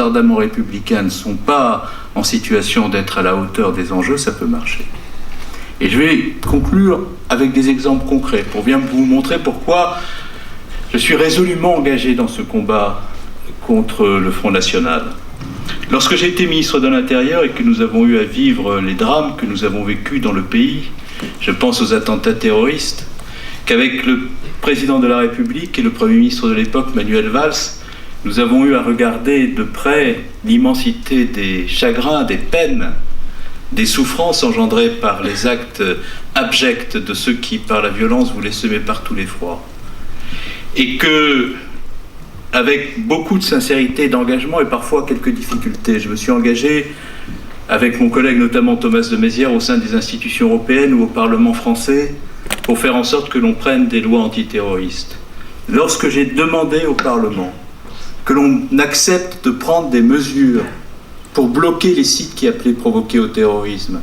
ardemment républicains ne sont pas en situation d'être à la hauteur des enjeux, ça peut marcher. Et je vais conclure avec des exemples concrets pour bien vous montrer pourquoi je suis résolument engagé dans ce combat contre le Front National. Lorsque j'ai été ministre de l'Intérieur et que nous avons eu à vivre les drames que nous avons vécus dans le pays, je pense aux attentats terroristes, qu'avec le président de la République et le Premier ministre de l'époque, Manuel Valls, nous avons eu à regarder de près l'immensité des chagrins, des peines, des souffrances engendrées par les actes abjects de ceux qui, par la violence, voulaient semer partout l'effroi. Et que, avec beaucoup de sincérité et d'engagement, et parfois quelques difficultés, je me suis engagé avec mon collègue, notamment Thomas de Maizière, au sein des institutions européennes ou au Parlement français, pour faire en sorte que l'on prenne des lois antiterroristes. Lorsque j'ai demandé au Parlement que l'on accepte de prendre des mesures pour bloquer les sites qui appelaient provoquer au terrorisme,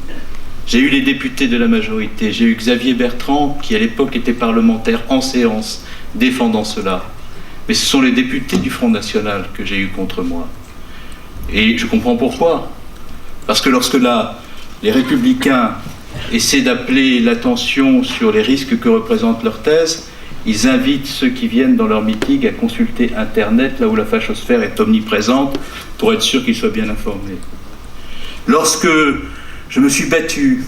j'ai eu les députés de la majorité, j'ai eu Xavier Bertrand, qui à l'époque était parlementaire en séance, défendant cela. Mais ce sont les députés du Front National que j'ai eu contre moi. Et je comprends pourquoi. Parce que lorsque les Républicains essaient d'appeler l'attention sur les risques que représente leur thèse, ils invitent ceux qui viennent dans leur meeting à consulter Internet, là où la fachosphère est omniprésente, pour être sûr qu'ils soient bien informés. Lorsque je me suis battu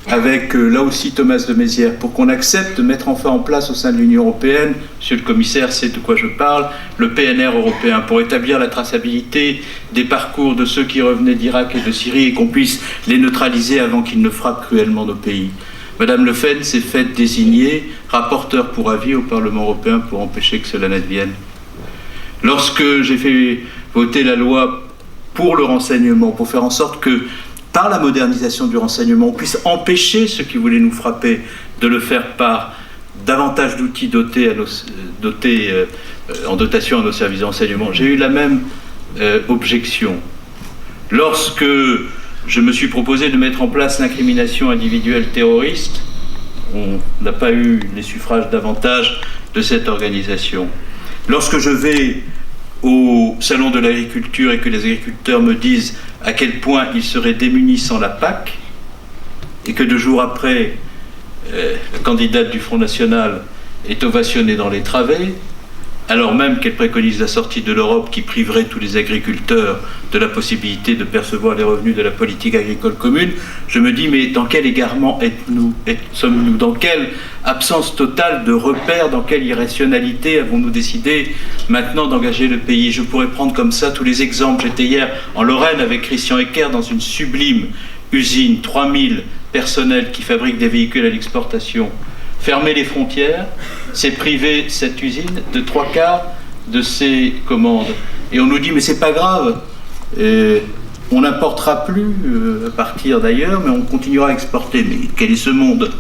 avec, là aussi, Thomas de Maizière, pour qu'on accepte de mettre enfin en place au sein de l'Union européenne, monsieur le commissaire sait de quoi je parle, le PNR européen, pour établir la traçabilité des parcours de ceux qui revenaient d'Irak et de Syrie et qu'on puisse les neutraliser avant qu'ils ne frappent cruellement nos pays. Madame Le Pen s'est faite désigner rapporteur pour avis au Parlement européen pour empêcher que cela n'advienne. Lorsque j'ai fait voter la loi pour le renseignement, pour faire en sorte que, par la modernisation du renseignement, on puisse empêcher ceux qui voulaient nous frapper de le faire par davantage d'outils en dotation à nos services de renseignement, j'ai eu la même objection. Lorsque je me suis proposé de mettre en place l'incrimination individuelle terroriste, on n'a pas eu les suffrages davantage de cette organisation. Lorsque je vais au salon de l'agriculture et que les agriculteurs me disent à quel point ils seraient démunis sans la PAC, et que 2 jours après, la candidate du Front National est ovationnée dans les travées, alors même qu'elle préconise la sortie de l'Europe qui priverait tous les agriculteurs de la possibilité de percevoir les revenus de la politique agricole commune, je me dis, mais dans quel égarement sommes-nous? Dans quelle absence totale de repères, dans quelle irrationalité avons-nous décidé maintenant d'engager le pays? Je pourrais prendre comme ça tous les exemples. J'étais hier en Lorraine avec Christian Eckert dans une sublime usine, 3000 personnels qui fabriquent des véhicules à l'exportation. Fermer les frontières, c'est priver cette usine de 3/4 de ses commandes. Et on nous dit, mais c'est pas grave, on n'importera plus à partir d'ailleurs, mais on continuera à exporter. Mais quel est ce monde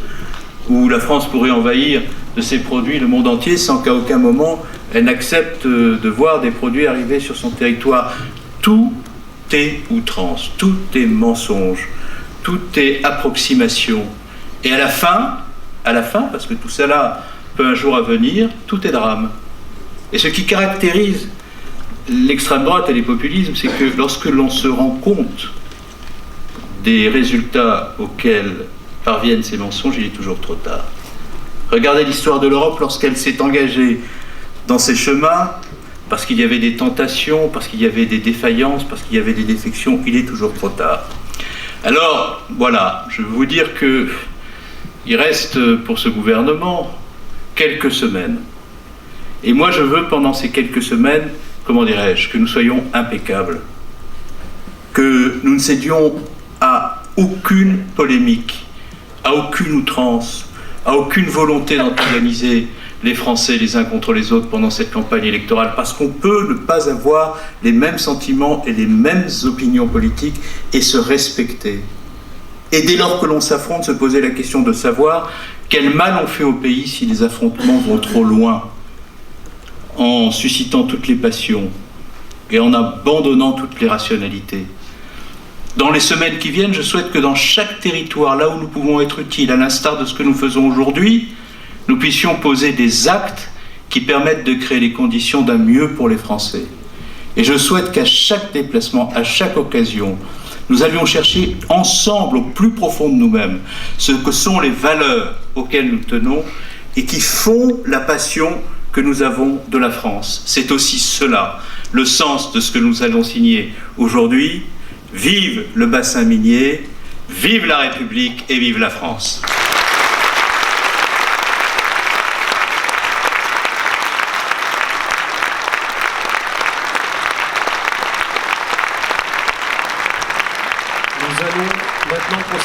où la France pourrait envahir de ses produits le monde entier sans qu'à aucun moment elle n'accepte de voir des produits arriver sur son territoire? Tout est outrance, tout est mensonge, tout est approximation. Et à la fin, parce que tout cela peut un jour venir, tout est drame. Et ce qui caractérise l'extrême droite et les populismes, c'est que lorsque l'on se rend compte des résultats auxquels parviennent ces mensonges, il est toujours trop tard. Regardez l'histoire de l'Europe lorsqu'elle s'est engagée dans ces chemins, parce qu'il y avait des tentations, parce qu'il y avait des défaillances, parce qu'il y avait des défections, il est toujours trop tard. Alors, voilà, je veux vous dire que il reste pour ce gouvernement quelques semaines. Et moi, je veux, pendant ces quelques semaines, comment dirais-je, que nous soyons impeccables, que nous ne cédions à aucune polémique, à aucune outrance, à aucune volonté d'antagoniser les Français les uns contre les autres pendant cette campagne électorale, parce qu'on peut ne pas avoir les mêmes sentiments et les mêmes opinions politiques et se respecter. Et dès lors que l'on s'affronte, se poser la question de savoir quel mal on fait au pays si les affrontements vont trop loin, en suscitant toutes les passions et en abandonnant toutes les rationalités. Dans les semaines qui viennent, je souhaite que dans chaque territoire, là où nous pouvons être utiles, à l'instar de ce que nous faisons aujourd'hui, nous puissions poser des actes qui permettent de créer les conditions d'un mieux pour les Français. Et je souhaite qu'à chaque déplacement, à chaque occasion, nous allions chercher ensemble, au plus profond de nous-mêmes, ce que sont les valeurs auxquelles nous tenons et qui font la passion que nous avons de la France. C'est aussi cela, le sens de ce que nous allons signer aujourd'hui. Vive le bassin minier, vive la République et vive la France. Nous allons maintenant procéder